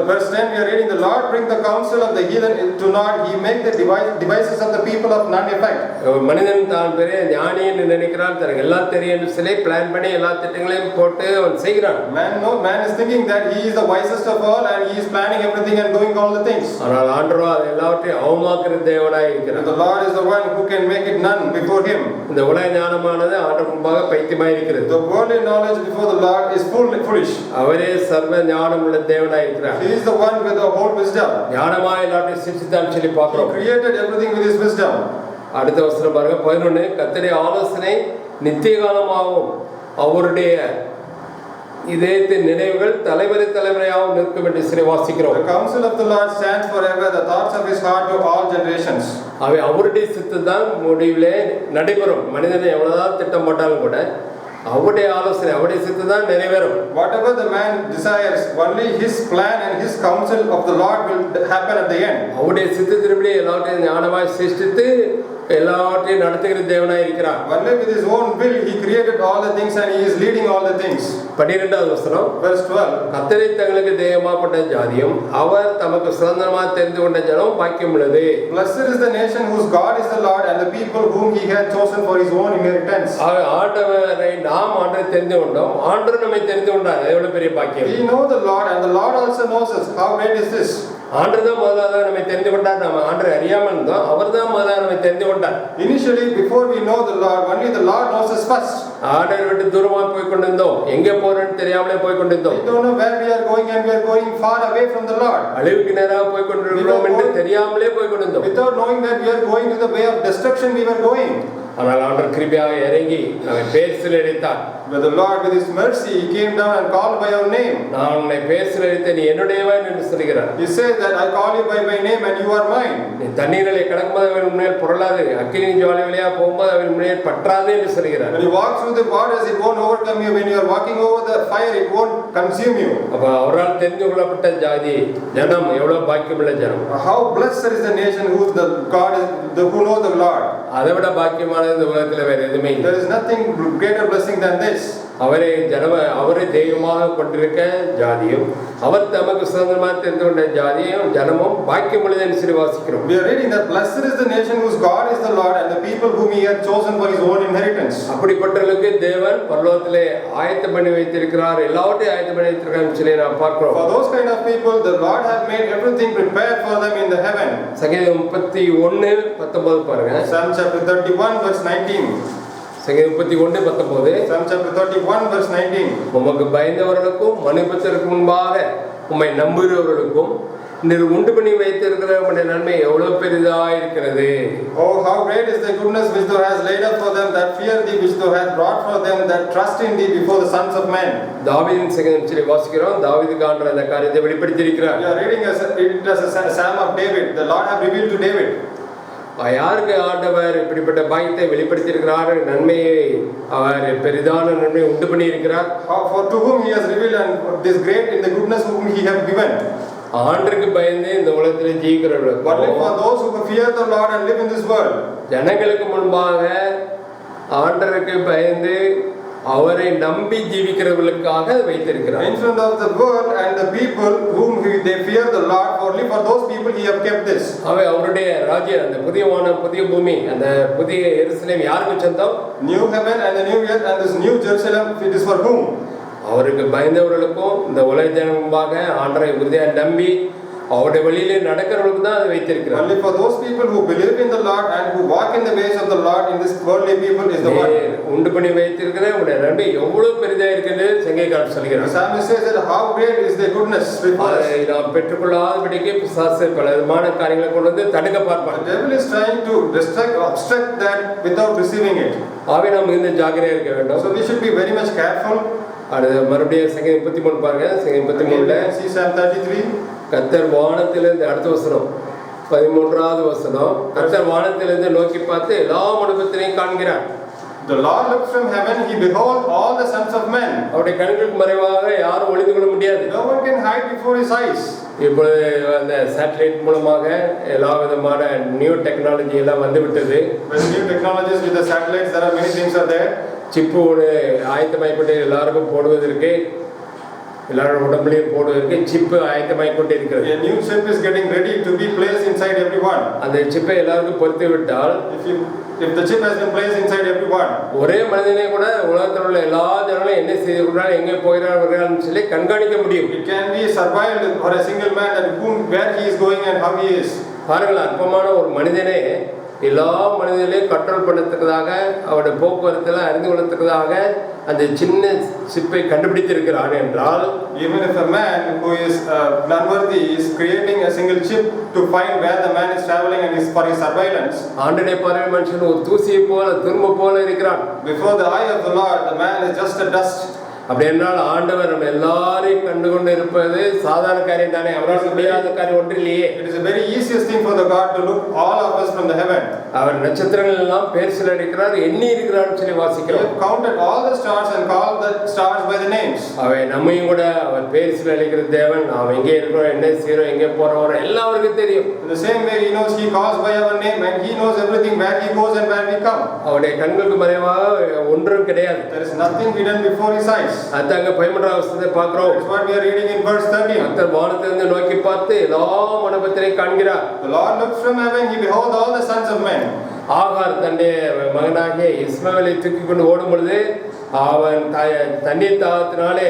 [SPEAKER 2] Verse 10 we are reading, the Lord bring the counsel of the heathen to naught. He make the devices of the people of none effect.
[SPEAKER 1] மனிதன் தான் பெரிய ஞானி என்று நினைக்கிறான், தனக்கு எல்லாம் தெரியும் என்று சொல்லி பிளான் பண்ணி எல்லா திட்டங்களையும் போட்டு அவன் செய்கிறான்.
[SPEAKER 2] Man is thinking that he is the wisest of all and he is planning everything and doing all the things.
[SPEAKER 1] ஆனால் ஆண்டவரோ அது எல்லாவற்றையும் அவமாக்குற தேவனாய் இருக்கிறார்.
[SPEAKER 2] The Lord is the one who can make it none before Him.
[SPEAKER 1] இந்த உலக ஞானமானது ஆண்டவர் முன்பாக பைத்தியமாய் இருக்கிறது.
[SPEAKER 2] The worldly knowledge before the Lord is foolish.
[SPEAKER 1] அவரே சர்வ ஞானமுள்ள தேவனாய் இருக்கிறார்.
[SPEAKER 2] He is the one with the whole wisdom.
[SPEAKER 1] ஞானமாய் எல்லாத்தையும் சிருஷ்டித்தான்னு சொல்லி பார்க்கிறோம்.
[SPEAKER 2] He created everything with His wisdom.
[SPEAKER 1] அடுத்த வசனம் பாருங்க, 11. கர்த்தருடைய ஆலோசனை நித்திய காலமாகவும் அவருடைய இதயத்தின் நினைவுகள் தலைமுறையாக நிற்கும் என்று சொல்லி வாசிக்கிறோம்.
[SPEAKER 2] The counsel of the Lord stands forever, the thoughts of his heart to all generations.
[SPEAKER 1] அவை அவருடைய சித்தம் தான் முடிவிலே நடைபெறும். மனிதனை எவ்வளவுதான் திட்டம் போட்டாலும் கூட அவருடைய ஆலோசனை அவருடைய சித்தம் தான் நிறைவேறும்.
[SPEAKER 2] Whatever the man desires, only his plan and his counsel of the Lord will happen at the end.
[SPEAKER 1] அவருடைய சித்தத்தின்படி எல்லாவற்றையும் ஞானமாய் சிருஷ்டித்து எல்லாவற்றையும் நடத்துகிற தேவனாய் இருக்கிறார்.
[SPEAKER 2] Only with his own will he created all the things and he is leading all the things.
[SPEAKER 1] 12வது வசனம்
[SPEAKER 2] Verse 12.
[SPEAKER 1] கர்த்தரை தங்களுக்கு தெய்வமாப்பட்ட ஜாதியும் அவர் தமக்கு சுதந்திரமாக தெரிந்து கொண்ட ஜனம் பாக்கியம் உள்ளது.
[SPEAKER 2] Blessed is the nation whose God is the Lord and the people whom he had chosen for his own inheritance.
[SPEAKER 1] ஆண்டவரை நாம் ஆண்டவரை தெரிந்து கொண்டோம், ஆண்டவர் நம்மை தெரிந்து கொண்டார். எவ்வளவு பெரிய பாக்கியம்.
[SPEAKER 2] We know the Lord and the Lord also knows us. How great is this?
[SPEAKER 1] ஆண்டவர் தான் முதலாக நம்மை தெரிந்து கொண்டார். நம்ம ஆண்டவரை அறியாமல் இருந்தோம், அவர் தான் முதலாக நம்மை தெரிந்து கொண்டார்.
[SPEAKER 2] Initially, before we know the Lord, only the Lord knows us first.
[SPEAKER 1] ஆண்டவரை விட்டு தூரமாக போய் கொண்டிருந்தோம், எங்கே போறோம்னு தெரியாமலே போய் கொண்டிருந்தோம்.
[SPEAKER 2] We don't know where we are going and we are going far away from the Lord.
[SPEAKER 1] அழிவுக்கு நேராக போய் கொண்டிருக்கிறோம் என்று தெரியாமலே போய் கொண்டிருந்தோம்.
[SPEAKER 2] Without knowing that we are going to the way of destruction, we were going.
[SPEAKER 1] ஆனால் ஆண்டவர் கிருபையாக இறங்கி நம்மை பேர் அழைத்தார்.
[SPEAKER 2] But the Lord with his mercy he came down and called by your name.
[SPEAKER 1] நான் உன்னை பேர் அழைத்தேன், நீ என்னுடையவன் என்று சொல்கிறார்.
[SPEAKER 2] He says that I call you by my name and you are mine.
[SPEAKER 1] நீ தண்ணீரிலே கடக்கும்போது அவன் முன்னேல் புரளாது, அக்கினி ஜுவாலை வழியாக போகும்போது அவன் முன்னேல் பற்றாது என்று சொல்கிறார்.
[SPEAKER 2] When you walk through the waters it won't overcome you, when you are walking over the fire it won't consume you.
[SPEAKER 1] அப்ப அவரால் தெரிந்து கொள்ளப்பட்ட ஜாதி ஜனம் எவ்வளவு பாக்கியமுள்ள ஜனம்.
[SPEAKER 2] How blessed is the nation who the God is who know the Lord.
[SPEAKER 1] அதை விட பாக்கியமானது இந்த உலகத்தில் வேற எதுவுமே இல்லை.
[SPEAKER 2] There is nothing greater blessing than this.
[SPEAKER 1] அவரை தெய்வமாக கொண்டிருக்க ஜாதியும் அவர் தமக்கு சுதந்திரமாக தெரிந்து கொண்ட ஜாதியும் ஜனமும் பாக்கியம் உள்ளது என்று சொல்லி வாசிக்கிறோம்.
[SPEAKER 2] We are reading that blessed is the nation whose God is the Lord and the people whom he had chosen for his own inheritance.
[SPEAKER 1] அப்படிப்பட்டவர்களுக்கு தேவன் பரலோகத்திலே ஆயத்தம் பண்ணி வைத்திருக்கிறார், எல்லாவற்றையும் ஆயத்தம் பண்ணி வைத்திருக்கிறார் சொல்லி நாம் பார்க்கிறோம்.
[SPEAKER 2] For those kind of people the Lord have made everything prepared for them in the heaven.
[SPEAKER 1] சங்கீதம் 31:19 பாருங்க.
[SPEAKER 2] Psalm chapter 31 verse 19.
[SPEAKER 1] சங்கீதம் 31:19.
[SPEAKER 2] Psalm chapter 31 verse 19.
[SPEAKER 1] உமக்கு பயந்தவர்களுக்கும் மனுபுத்திரருக்கு முன்பாக உம்மை நம்புகிறவர்களுக்கும் நீர் உண்டு பண்ணி வைத்திருக்கிற உம்முடைய நன்மை எவ்வளவு பெரிதாக இருக்கிறது.
[SPEAKER 2] Oh, how great is the goodness which thou hast laid up for them that fear thee, which thou hast brought for them that trust in thee before the sons of men.
[SPEAKER 1] தாவீதின் சங்கீதம் சொல்லி வாசிக்கிறோம். தாவீதுக்கு ஆண்டவர் அந்த காரியத்தை வெளிப்படுத்தி இருக்கிறார்.
[SPEAKER 2] We are reading it as a psalm of David. The Lord have revealed to David.
[SPEAKER 1] யாருக்கு ஆண்டவர் இப்படிப்பட்ட பாக்கியத்தை வெளிப்படுத்தி இருக்கிறார், நன்மையை அவர் பெரிதான நன்மையை உண்டு பண்ணி இருக்கிறார்.
[SPEAKER 2] For to whom he has revealed and this great in the goodness whom he have given.
[SPEAKER 1] ஆண்டருக்கு பயந்து இந்த உலகத்தில் ஜீவிக்கிறவர்கள்.
[SPEAKER 2] Only for those who fear the Lord and live in this world.
[SPEAKER 1] ஜனங்களுக்கு முன்பாக ஆண்டருக்கு பயந்து அவரை நம்பி ஜீவிக்கிறவர்களுக்காக வைத்திருக்கிறார்.
[SPEAKER 2] In front of the world and the people whom they fear the Lord, only for those people he have kept this.
[SPEAKER 1] அவருடைய ராஜ்யம், அந்த புதிய வானம் புதிய பூமி, அந்த புதிய எருசலேம் யாருக்கு சொந்தம்?
[SPEAKER 2] New heaven and the new earth and this new Jerusalem, it is for whom?
[SPEAKER 1] அவருக்கு பயந்தவர்களுக்கும் இந்த உலக ஜனம் முன்பாக ஆண்டரை உறுதியாக நம்பி அவருடைய வழியிலே நடக்கிறவர்களுக்கு தான் அதை வைத்திருக்கிறார்.
[SPEAKER 2] Only for those people who believe in the Lord and who walk in the ways of the Lord in this worldly people is the one.
[SPEAKER 1] உண்டு பண்ணி வைத்திருக்கிற உடைய நன்மை எவ்வளவு பெரிதாக இருக்கிறது சங்கீதக்காரன் சொல்கிறார்.
[SPEAKER 2] The psalmist says that how great is the goodness before us.
[SPEAKER 1] அதை நாம் பெற்றுக்கொள்ளாதபடிக்கு பிசாசு பல விதமான காரியங்களை கொண்டு வந்து தடுக்க பார்ப்பான்.
[SPEAKER 2] The devil is trying to obstruct that without receiving it.
[SPEAKER 1] ஆகவே நாம் இந்த ஜாக்கிரதையாக இருக்க வேண்டும்.
[SPEAKER 2] So we should be very much careful.
[SPEAKER 1] அது மறுபடியும் சங்கீதம் 33 பாருங்க. சங்கீதம் 33ல
[SPEAKER 2] see Psalm 33.
[SPEAKER 1] கர்த்தர் வானத்திலிருந்து அடுத்த வசனம் 13வது வசனம். கர்த்தர் வானத்திலிருந்து நோக்கி பார்த்து எல்லா மனுபுத்திரையும் காண்கிறார்.
[SPEAKER 2] The Lord looks from heaven, he beholds all the sons of men.
[SPEAKER 1] அவருடைய கண்களுக்கு மறைவாக யாரும் ஒளிந்து கொள்ள முடியாது.
[SPEAKER 2] No one can hide before his eyes.
[SPEAKER 1] இப்பொழுது அந்த சேட்டலைட் மூலமாக எல்லா விதமான நியூ டெக்னாலஜி எல்லாம் வந்து விட்டது.
[SPEAKER 2] With new technologies with the satellites there are many things are there.
[SPEAKER 1] சிப்பு ஒன்று ஆயத்தமாய்ப்பட்டு எல்லாருக்கும் போடுவதற்கு, எல்லாரோட உடம்புலையும் போடுவதற்கு சிப்பு ஆயத்தமாய் கொண்டு இருக்கிறது.
[SPEAKER 2] A new chip is getting ready to be placed inside everyone.
[SPEAKER 1] அந்த சிப்பை எல்லாருக்கும் பொருத்தி விட்டால்
[SPEAKER 2] if the chip has been placed inside everyone,
[SPEAKER 1] ஒரே மனிதனே கூட உலகத்தில் உள்ள எல்லா ஜனங்களும் என்ன செய்து கொண்டால் எங்கே போகிறார்கள் சொல்லி கண்காணிக்க முடியும்.
[SPEAKER 2] It can be surveilled for a single man and where he is going and how he is.
[SPEAKER 1] பாருங்கள், அற்பமான ஒரு மனிதனே எல்லா மனிதர்களையும் கண்ட்ரோல் பண்ணத்துக்காக அவருடைய போக்குவரத்தில் அறிந்து கொள்ளத்துக்காக அந்த சின்ன சிப்பை கண்டுபிடித்திருக்கிறான் என்றால்,
[SPEAKER 2] even if a man who is unworthy is creating a single chip to find where the man is traveling and is for his surveillance,
[SPEAKER 1] ஆண்டனை பார்வை மனுஷன் ஒரு தூசியை போல துரும்பு போல இருக்கிறான்.
[SPEAKER 2] before the eye of the Lord the man is just a dust.
[SPEAKER 1] அப்படி என்றால் ஆண்டவர் நம்ம எல்லாரையும் கண்டு கொண்டு இருப்பது சாதாரண காரியம் தானே, அவரால் முடியாத காரியம் ஒன்று இல்லையே.
[SPEAKER 2] It is a very easiest thing for the God to look all of us from the heaven.
[SPEAKER 1] அவர் நட்சத்திரங்கள் எல்லாம் பேர் இருக்கிறார், எண்ணி இருக்கிறார்னு சொல்லி வாசிக்கிறோம்.
[SPEAKER 2] He counted all the stars and called the stars by the names.
[SPEAKER 1] அவை நம்மையும் கூட அவர் பேர் அளிக்கிற தேவன். நாம் எங்கே இருக்கிறோம், என்ன செய்யறோம், எங்கே போறோம் வரோம் எல்லாம் அவருக்கு தெரியும்.
[SPEAKER 2] In the same way, he knows, he calls by our name and he knows everything, where he goes and where we come.
[SPEAKER 1] அவருடைய கண்களுக்கு மறைவாக ஒன்றும் கிடையாது.
[SPEAKER 2] There is nothing hidden before his eyes.
[SPEAKER 1] அதாங்க 13வது வசனத்தை பார்க்கிறோம்.
[SPEAKER 2] That's what we are reading in verse 13.
[SPEAKER 1] கர்த்தர் வானத்திலிருந்து நோக்கி பார்த்து எல்லா மனுபுத்திரரையும் காண்கிறார்.
[SPEAKER 2] The Lord looks from heaven, he beholds all the sons of men.
[SPEAKER 1] ஆகார் தன்னுடைய மகனாகிய இஸ்மவேலை தூக்கி கொண்டு ஓடும் பொழுது அவன் தண்ணீர் தாகத்தினாலே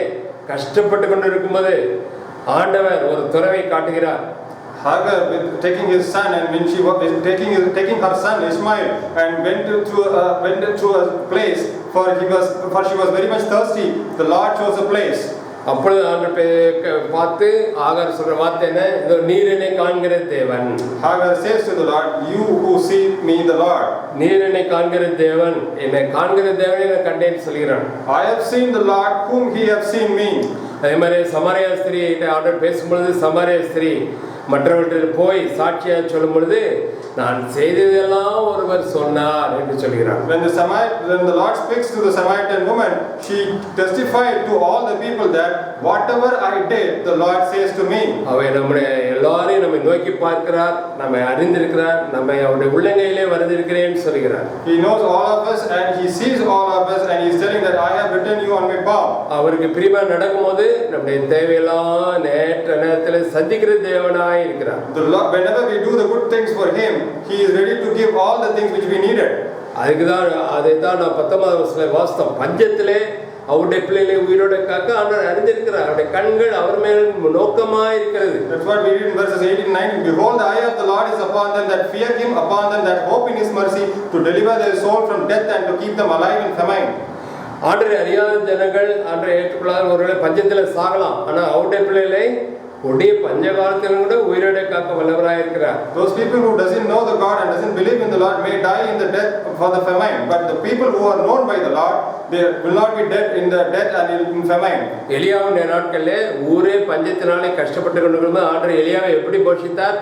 [SPEAKER 1] கஷ்டப்பட்டு கொண்டு இருக்கும்போது ஆண்டவர் ஒரு துறவை காட்டுகிறார்.
[SPEAKER 2] Hagar taking his son, and when she was taking her son Ishmael and went to a place, for she was very much thirsty. The Lord chose a place.
[SPEAKER 1] அப்பொழுது ஆண்டவர் பார்த்து ஆகார் சொல்ற வார்த்தை என்ன, இதோ நீர் என்னை காண்கிற தேவன்.
[SPEAKER 2] Hagar says to the Lord, you who see me, the Lord.
[SPEAKER 1] நீர் என்னை காண்கிற தேவன், என்னை காண்கிற தேவனை நான் கண்டேன்னு சொல்கிறான்.
[SPEAKER 2] I have seen the Lord whom he have seen me.
[SPEAKER 1] அதே மாதிரி சமாரியா ஸ்திரீ ஆண்டவர் பேசும்பொழுது சமாரியா ஸ்திரீ மற்றவர்கள் போய் சாட்சியா சொல்லும் பொழுது நான் செய்ததெல்லாம் ஒருவர் சொன்னார் என்று சொல்கிறார்.
[SPEAKER 2] When the Lord speaks to the Samaritan woman, she testified to all the people that whatever I did, the Lord says to me.
[SPEAKER 1] அவை நம்முடைய எல்லாரையும் நம்மை நோக்கி பார்க்கிறார், நம்மை அறிந்திருக்கிறார், நம்மை அவருடைய உள்ளங்கையிலே வரைந்திருக்கிறேன்னு சொல்கிறார்.
[SPEAKER 2] He knows all of us and he sees all of us, and he is telling that I have written you on my palm.
[SPEAKER 1] அவருக்கு பிரியமா நடக்கும்போது நம்முடைய தேவையெல்லாம் நேற்ற நேரத்தில் சந்திக்கிற தேவனாய் இருக்கிறார்.
[SPEAKER 2] The Lord, whenever we do the good things for him, he is ready to give all the things which we needed.
[SPEAKER 1] அதுக்குதான் அதைத்தான் நான் 19வது வசனத்தில் வாசித்தோம். பஞ்சத்திலே அவருடைய பிள்ளைகளை உயிரோட காக்க ஆண்டவர் அறிந்திருக்கிறார். அவருடைய கண்கள் அவர் மேல் நோக்கமாக இருக்கிறது.
[SPEAKER 2] That's what we read in verses 18 and 19. Behold, the eye of the Lord is upon them that fear him, upon them that hope in his mercy, to deliver their soul from death and to keep them alive in famine.
[SPEAKER 1] ஆண்டரை அறியாத ஜனங்கள் ஆண்டரை ஏற்றுக்கொள்ளாத ஒருவேளை பஞ்சத்தில் சாகலாம், ஆனால் அவருடைய பிள்ளைகளை கொடிய பஞ்ச காலத்திலும் கூட உயிரோட காக்க வல்லவராய் இருக்கிறார்.
[SPEAKER 2] Those people who doesn't know the God and doesn't believe in the Lord may die in the death for the famine, but the people who are known by the Lord, they will not be dead in the death and in famine.
[SPEAKER 1] எலியாவுடைய நாட்களிலே ஊரே பஞ்சத்தினாலே கஷ்டப்பட்டு கொண்டிருக்கும்போது ஆண்டவர் எலியாவை எப்படி போஷித்தார்?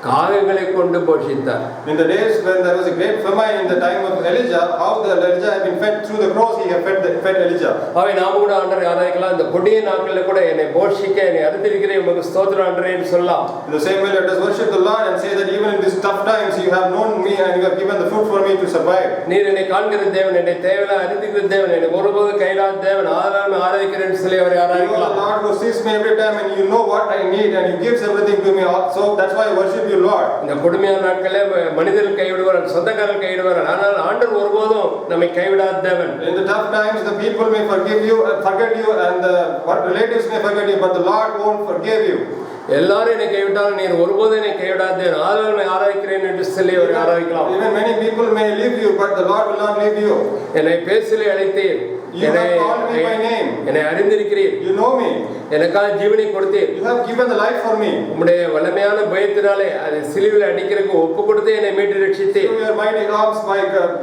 [SPEAKER 1] காகங்களை கொண்டு போஷித்தார்.
[SPEAKER 2] In the days when there was a great famine in the time of Elijah, how the Elijah had been fed through the crows, he had fed Elijah.
[SPEAKER 1] அவை நாம கூட ஆண்டவரை ஆராதிக்கலாம். இந்த கொடிய நாட்களில் கூட என்னை போஷிக்க என்னை அறிந்திருக்கிறேன் உமக்கு ஸ்தோத்திரம் ஆண்டவரே என்று சொல்லலாம்.
[SPEAKER 2] In the same way, let us worship the Lord and say that even in these tough times you have known me and you have given the food for me to survive.
[SPEAKER 1] நீர் என்னை காண்கிற தேவன், என்னை தேவையில்லை அறிந்திருக்கிற தேவன், என்னை ஒருபோது கைவிடாத தேவன், ஆராதனை ஆராதிக்கிறேன்னு சொல்லி அவரை ஆராதிக்கலாம்.
[SPEAKER 2] You are the Lord who sees me every time and you know what I need and you gives everything to me. So that's why I worship you, Lord.
[SPEAKER 1] இந்த கொடுமையான நாட்களில் மனிதர்கள் கைவிடுவார்கள், சொந்தக்காரர்கள் கைவிடுவார்கள், ஆனால் ஆண்டவர் ஒருபோதும் நம்மை கைவிடாத தேவன்.
[SPEAKER 2] In the tough times the people may forget you and the relatives may forget you, but the Lord won't forgive you.
[SPEAKER 1] எல்லாரும் என்னை கைவிட்டாலும் நீர் ஒருபோதும் என்னை கைவிடாத ஆராதனை ஆராதிக்கிறேன் என்று சொல்லி அவரை ஆராதிக்கலாம்.
[SPEAKER 2] Even many people may leave you, but the Lord will not leave you.
[SPEAKER 1] என்னை பேசிலே அழைத்தீர்,
[SPEAKER 2] You have called me by name.
[SPEAKER 1] என்னை அறிந்திருக்கிறீர்,
[SPEAKER 2] You know me.
[SPEAKER 1] எனக்காக ஜீவனை கொடுத்தீர்,
[SPEAKER 2] You have given the life for me.
[SPEAKER 1] உம்முடைய வல்லமையான பயத்தினாலே அதை சிலுவையில் அடிக்கிறதுக்கு ஒப்பு கொடுத்து என்னை மீட்டு ரட்சித்தீர்.
[SPEAKER 2] Through your mighty arms, by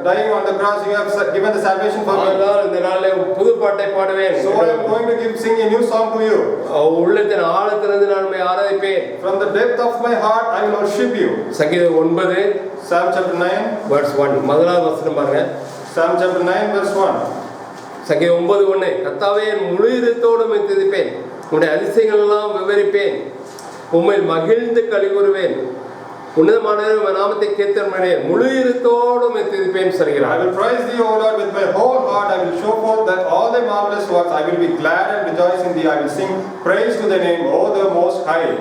[SPEAKER 2] dying on the cross, you have given the salvation for me.
[SPEAKER 1] அதனால் இந்த நாளில் புது பாட்டை பாடுவேன்.
[SPEAKER 2] So I am going to sing a new song to you.
[SPEAKER 1] உள்ளத்தின் ஆழத்திலிருந்து நான் உம்மை ஆராதிப்பேன்.
[SPEAKER 2] From the depth of my heart I will worship you.
[SPEAKER 1] சங்கீதம் 9
[SPEAKER 2] Psalm chapter 9
[SPEAKER 1] verse 1 முதலாவது வசனம் பாருங்க.
[SPEAKER 2] Psalm chapter 9 verse 1.
[SPEAKER 1] சங்கீதம் 9:1 கர்த்தாவே என் முழு இருதயத்தோடு உம்மை துதிப்பேன், உம்முடைய அதிசயங்கள் எல்லாம் விவரிப்பேன், உம்மை மகிழ்ந்து களிகூறுவேன், உன்னதமானவர் உம்முடைய நாமத்தை கீர்த்தனம் பண்ணுவேன், முழு இருதயத்தோடு உம்மை துதிப்பேன் சொல்கிறார்.
[SPEAKER 2] I will praise thee, O Lord, with my whole heart. I will show forth that all thy marvelous works. I will be glad and rejoice in thee. I will sing praise to thy name, O the Most High.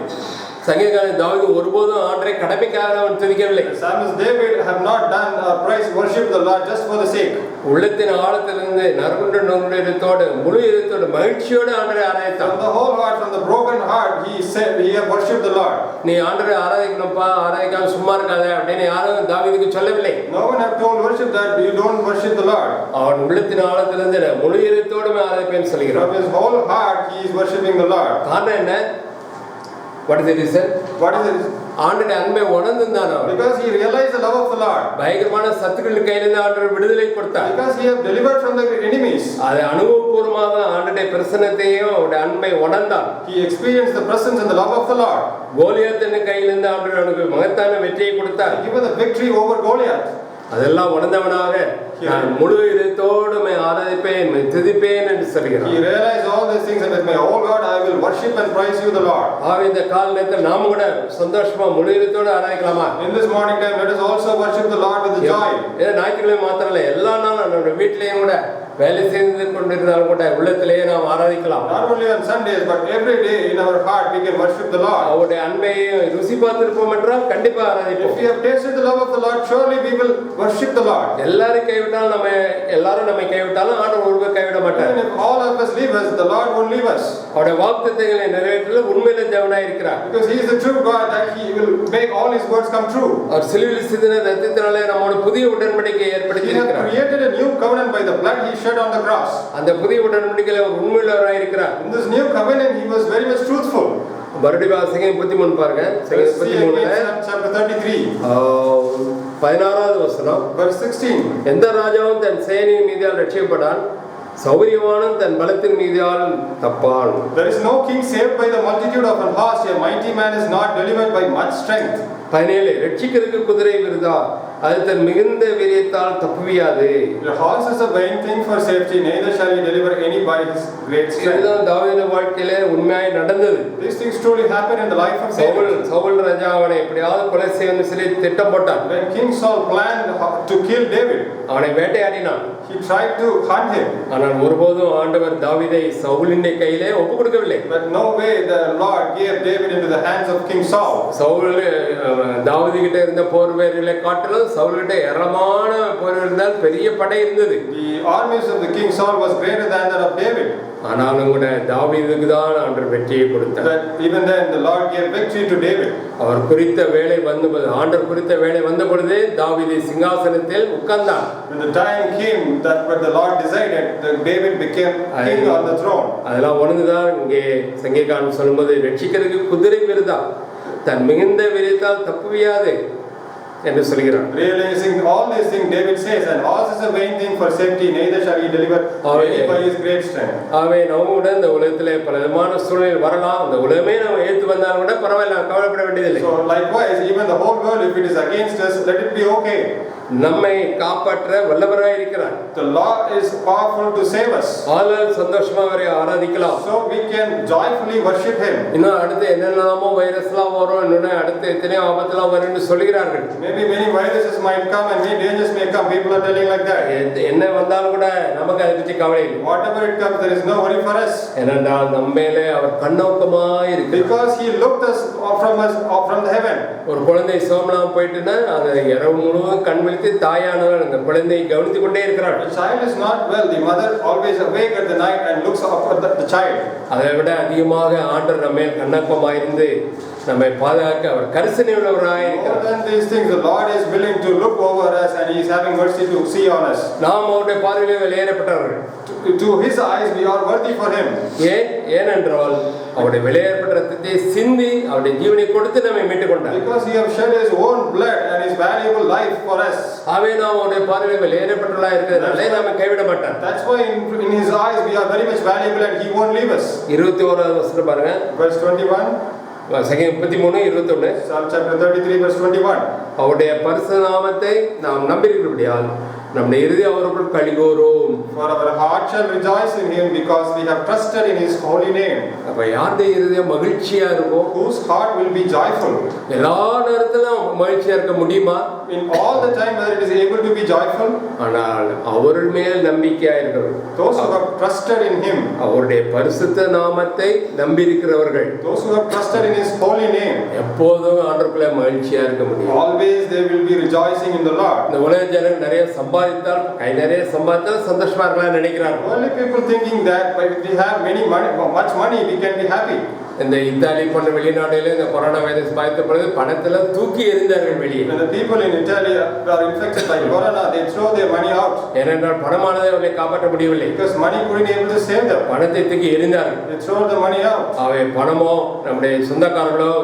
[SPEAKER 1] சங்கீதக்காரன் தாவீது ஒருபோதும் ஆண்டவரை கடமைக்காக அவன் துதிக்கவில்லை.
[SPEAKER 2] Psalmist David have not done praise worship the Lord just for the sake.
[SPEAKER 1] உள்ளத்தின் ஆழத்திலிருந்து நறுகுண்ட நுண்ணுயிரத்தோடு முழு இருதயத்தோடு மகிழ்ச்சியோடு ஆண்டவரை ஆராதித்தான்.
[SPEAKER 2] From the whole heart, from the broken heart, he said he have worshipped the Lord.
[SPEAKER 1] நீ ஆண்டவரை ஆராதிக்கணும்ப்பா, ஆராதிக்காம சும்மா இருக்காத அப்படின்னு யாரும் தாவீதுக்கு சொல்லவில்லை.
[SPEAKER 2] No one have told worship that you don't worship the Lord.
[SPEAKER 1] அவன் உள்ளத்தின் ஆழத்திலிருந்து முழு இருதயத்தோடு ஆராதிப்பேன்னு சொல்கிறான்.
[SPEAKER 2] From his whole heart he is worshiping the Lord.
[SPEAKER 1] காரணம் என்ன? What is the reason?
[SPEAKER 2] What is it?
[SPEAKER 1] ஆண்டவருடைய அன்பை உணர்ந்திருந்தான் அவன்.
[SPEAKER 2] Because he realized the love of the Lord.
[SPEAKER 1] பயங்கரமான சத்துருக்களின் கையிலிருந்து ஆண்டவர் விடுதலை கொடுத்தார்.
[SPEAKER 2] Because he have delivered from the enemies.
[SPEAKER 1] அது அனுபவபூர்வமாக ஆண்டவருடைய பிரசன்னத்தையும் அவருடைய அன்பை உணர்ந்தான்.
[SPEAKER 2] He experienced the presence and the love of the Lord.
[SPEAKER 1] கோலியாத்தின் கையிலிருந்து ஆண்டவர் அவனுக்கு மகத்தான வெற்றியை கொடுத்தார்.
[SPEAKER 2] He given the victory over Goliath.
[SPEAKER 1] அதெல்லாம் உணர்ந்தவனாக நான் முழு இதயத்தோடு ஆராதிப்பேன் துதிப்பேன் என்று சொல்கிறான்.
[SPEAKER 2] He realized all these things and with my whole heart I will worship and praise you the Lord.
[SPEAKER 1] இந்த கால நேரத்தில் நாம கூட சந்தோஷமா முழு இதயத்தோடு ஆராதிக்கலாமா?
[SPEAKER 2] In this morning time let us also worship the Lord with joy.
[SPEAKER 1] ஞாயிற்றுக்கிழமை மாத்திரம் இல்லை, எல்லா நாளும் நம்முடைய வீட்டிலேயும் கூட வேலை செய்து கொண்டிருந்தாலும் கூட உள்ளத்திலேயே நாம் ஆராதிக்கலாம்.
[SPEAKER 2] Not only on Sundays but every day in our heart we can worship the Lord.
[SPEAKER 1] அவருடைய அன்பை ருசி பார்த்திருப்போம் என்றால் கண்டிப்பா ஆராதிப்போம்.
[SPEAKER 2] If we have tasted the love of the Lord surely we will worship the Lord.
[SPEAKER 1] எல்லாரும் கைவிட்டாலும் எல்லாரும் நம்மை கைவிட்டாலும் ஆண்டவர் ஒருவர் கைவிட மாட்டார்.
[SPEAKER 2] Even if all of us leave us the Lord won't leave us.
[SPEAKER 1] அவருடைய வாக்குத்தத்தங்களை நிறைவேற்றல உண்மையிலே தேவனாய் இருக்கிறார்.
[SPEAKER 2] Because he is the true God that he will make all his words come true.
[SPEAKER 1] அவர் சிலுவையில் சிந்தின இரத்தத்தினாலே நம்மோடு புதிய உடன்படிக்கையை ஏற்படுத்தி இருக்கிறார்.
[SPEAKER 2] He has created a new covenant by the blood he shed on the cross.
[SPEAKER 1] அந்த புதிய உடன்படிக்கையில அவர் உண்மையுள்ளவராய் இருக்கிறார்.
[SPEAKER 2] In this new covenant he was very much truthful.
[SPEAKER 1] மறுபடியும் சங்கீதம் 33 பாருங்க. சங்கீதம் 33
[SPEAKER 2] chapter 33
[SPEAKER 1] 16வது வசனம்
[SPEAKER 2] verse 16.
[SPEAKER 1] எந்த ராஜாவும் தன் சேனையின் மீதால் ரட்சிக்கப்படான், சௌரியவானும் தன் பலத்தின் மீதால் தப்பான்.
[SPEAKER 2] There is no king saved by the multitude of an host, a mighty man is not delivered by much strength.
[SPEAKER 1] 17 ரட்சிக்கிறதுக்கு குதிரை விருதா, அது தன் மிகுந்த வீரியத்தால் தப்புவியாது.
[SPEAKER 2] The horse is a vain thing for safety, neither shall he deliver any by his great strength.
[SPEAKER 1] இதுதான் தாவீது வாழ்க்கையிலே உண்மையாய் நடந்தது.
[SPEAKER 2] These things truly happened in the life of David.
[SPEAKER 1] Saul ராஜா அவனை எப்படியாவது கொலை செய்யணும்னு சொல்லி திட்டம் போட்டான்.
[SPEAKER 2] When King Saul planned to kill David,
[SPEAKER 1] அவனை வேட்டையாடினான்.
[SPEAKER 2] he tried to hunt him.
[SPEAKER 1] ஆனால் ஒருபோதும் ஆண்டவர் தாவீதை சவுலின் கையிலே ஒப்புக் கொடுக்கவில்லை.
[SPEAKER 2] But no way the Lord gave David into the hands of King Saul.
[SPEAKER 1] Saul தாவீது கிட்ட இருந்த போர் வீரர்களை காட்டிலும் சவுல் கிட்ட ஏராளமான போர் வீரர்கள், பெரிய படை இருந்தது.
[SPEAKER 2] The armies of the King Saul was greater than that of David.
[SPEAKER 1] ஆனாலும் கூட தாவீதுக்கு தான் ஆண்டவர் வெற்றியை கொடுத்தார்.
[SPEAKER 2] But even then the Lord gave victory to David.
[SPEAKER 1] அவர் குறித்த வேளை வந்தபோது, ஆண்டவர் குறித்த வேளை வந்த பொழுதே தாவீது சிங்காசனத்தில் உட்கார்ந்தான்.
[SPEAKER 2] When the time came that what the Lord decided, that David became king on the throne.
[SPEAKER 1] அதெல்லாம் ஒண்ணுதான் இங்கே சங்கீதக்காரன் சொல்லும்போது ரட்சிக்கிறதுக்கு குதிரை விருதா, தன் மிகுந்த வீரியத்தால் தப்புவியாது என்று சொல்கிறார்.
[SPEAKER 2] Realizing all these things David says, and horse is a vain thing for safety, neither shall he deliver any by his great strength.
[SPEAKER 1] ஆவே நம்ம கூட இந்த உலகத்திலே பல விதமான சூழ்நிலை வரலாம், இந்த உலகமே நம்ம ஏத்து வந்தாலும் கூட பரவாயில்ல, கவலைப்பட வேண்டியதில்லை.
[SPEAKER 2] So likewise even the whole world if it is against us, let it be okay.
[SPEAKER 1] நம்மை காப்பாற்ற வல்லவராய் இருக்கிறார்.
[SPEAKER 2] The Lord is powerful to save us.
[SPEAKER 1] ஆதலால் சந்தோஷமா அவரை ஆராதிக்கலாம்.
[SPEAKER 2] So we can joyfully worship him.
[SPEAKER 1] இன்னும் அடுத்து என்னென்னமோ வைரஸ்லாம் வரும், இன்னும் அடுத்து எத்தனையோ ஆபத்துலாம் வரும்னு சொல்கிறார்கள்.
[SPEAKER 2] Maybe many viruses might come and many dangers may come. People are telling like that.
[SPEAKER 1] என்ன வந்தாலும் கூட நமக்கு அதை பற்றி கவலை இல்லை.
[SPEAKER 2] Whatever it comes, there is no worry for us.
[SPEAKER 1] ஏனென்றால் நம்மேலே அவர் கண்ணோக்கமாய் இருக்கிறார்.
[SPEAKER 2] Because he looked us from the heaven.
[SPEAKER 1] ஒரு குழந்தை சோமனாம போயிட்டுன்னா அது இரவு முழுவதும் கண் விழித்து தாயானவள் அந்த குழந்தையை கவனித்துக் கொண்டே இருக்கிறாள்.
[SPEAKER 2] The child is not well. The mother always awake at the night and looks up at the child.
[SPEAKER 1] அதை விட அதிகமாக ஆண்டவர் நம்ம மேல் கண்ணோக்கமாயிருந்து நம்மை பாதுகாக்க அவர் கரிசனை உள்ளவராய் இருக்கிறார்.
[SPEAKER 2] More than these things, the Lord is willing to look over us and he is having mercy to see on us.
[SPEAKER 1] நாம் அவருடைய பார்வையிலே வெளியேறப்பட்டவர்கள்.
[SPEAKER 2] To his eyes we are worthy for him.
[SPEAKER 1] ஏனென்றால் அவருடைய வெளியேறப்பட்ட ரத்தத்தை சிந்தி அவருடைய ஜீவனை கொடுத்து நம்மை மீட்டுக் கொண்டார்.
[SPEAKER 2] Because he have shed his own blood and his valuable life for us.
[SPEAKER 1] ஆவே நாம் அவருடைய பார்வையிலே வெளியேறப்பட்டவர்களாய் இருக்கிறதாலே நம்மை கைவிட மாட்டார்.
[SPEAKER 2] That's why in his eyes we are very much valuable and he won't leave us.
[SPEAKER 1] 21வது வசனம் பாருங்க.
[SPEAKER 2] Verse 21.
[SPEAKER 1] சங்கீதம் 33:21.
[SPEAKER 2] Psalm chapter 33 verse 21.
[SPEAKER 1] அவருடைய பரிசுத்த நாமத்தை நாம் நம்பியிருக்கிறபடியால் நம்முடைய இருதயம் அவருக்குள் களிகூரும்.
[SPEAKER 2] For our heart shall rejoice in him because we have trusted in his holy name.
[SPEAKER 1] அப்ப யாருடைய இருதயம் மகிழ்ச்சியா இருக்கும்?
[SPEAKER 2] Whose heart will be joyful?
[SPEAKER 1] எல்லா நேரத்திலும் மகிழ்ச்சியா இருக்க முடியுமா?
[SPEAKER 2] In all the time whether it is able to be joyful.
[SPEAKER 1] ஆனால் அவர் மேல் நம்பிக்கையா இருக்கிறவர்,
[SPEAKER 2] Those who have trusted in him,
[SPEAKER 1] அவருடைய பரிசுத்த நாமத்தை நம்பியிருக்கிறவர்கள்,
[SPEAKER 2] those who have trusted in his holy name,
[SPEAKER 1] எப்போதும் ஆண்டவருக்குள்ளே மகிழ்ச்சியா இருக்க முடியும்.
[SPEAKER 2] always they will be rejoicing in the Lord.
[SPEAKER 1] இந்த உலக ஜனங்கள் நிறைய சம்பாதித்தால், கை நிறைய சம்பாதித்தால் சந்தோஷமா இருக்கலாம்னு நினைக்கிறார்கள்.
[SPEAKER 2] Only people thinking that if we have much money we can be happy.
[SPEAKER 1] இந்த இத்தாலி போன்ற வெளிநாடுகளில் இந்த கொரோனா வைரஸ் பாதித்த பொழுது பணத்தெல்லாம் தூக்கி எறிந்தார்கள் வெளியே.
[SPEAKER 2] When the people in Italy are infected by corona, they throw their money out.
[SPEAKER 1] ஏனென்றால் பணமானதை அவர்களை காப்பாற்ற முடியவில்லை.
[SPEAKER 2] Because money couldn't able to save them.
[SPEAKER 1] பணத்தை தூக்கி எறிந்தார்கள்.
[SPEAKER 2] They throw the money out.
[SPEAKER 1] அவை பணமோ நம்முடைய சொந்தக்காரர்களோ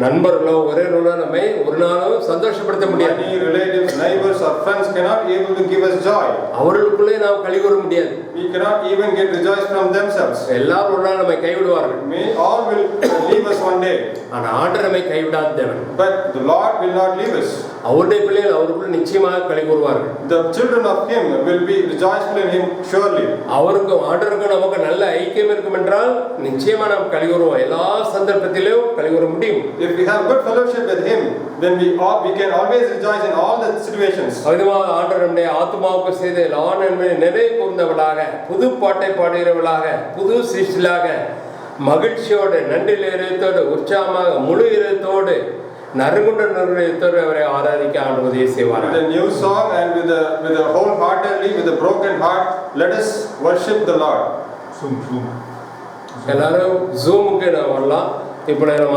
[SPEAKER 1] நண்பர்களோ உறவினர்களோ நம்மை ஒரு நாளும் சந்தோஷப்படுத்த முடியாது.
[SPEAKER 2] Money, relatives, neighbors or friends cannot able to give us joy.
[SPEAKER 1] அவர்களுக்குள்ளே நாம் களி கூற முடியாது.
[SPEAKER 2] We cannot even get rejoice from themselves.
[SPEAKER 1] எல்லாரும் ஒரு நாள் நம்மை கைவிடுவார்கள்.
[SPEAKER 2] All will leave us one day.
[SPEAKER 1] ஆனால் ஆண்டவர் நம்மை கைவிடாத தேவன்.
[SPEAKER 2] But the Lord will not leave us.
[SPEAKER 1] அவருடைய பிள்ளைகள் அவருக்குள்ள நிச்சயமாக களி கூறுவார்கள்.
[SPEAKER 2] The children of Him will be rejoiceful in Him surely.
[SPEAKER 1] அவருக்கும் ஆண்டவருக்கும் நமக்கு நல்ல ஐக்கியம் இருக்கும் என்றால் நிச்சயமா நாம் களி கூறுவோம். எல்லா சந்தர்ப்பத்திலும் களி கூற முடியும்.
[SPEAKER 2] If we have good fellowship with Him, then we can always rejoice in all the situations.
[SPEAKER 1] அதுமாக ஆண்டவர் நம்முடைய ஆத்துமாவுக்கு செய்த எல்லா நன்மை நிறைவு கூர்ந்தவளாக, புது பாட்டை பாடுகிறவளாக, புது சிருஷ்டிலாக, மகிழ்ச்சியோடு, நன்றி இதயத்தோடு, உற்சாகமாக, முழு இதயத்தோடு, நறுங்குண்ட நிறுவனத்தோடு அவரை ஆராதிக்க ஆண்டவர் உதவி செய்வார்.
[SPEAKER 2] With a new song and with a wholeheartedly, with a broken heart, let us worship the Lord.
[SPEAKER 1] எல்லாரும் ஜூமுக்கு வரலாம். இப்போ நம்ம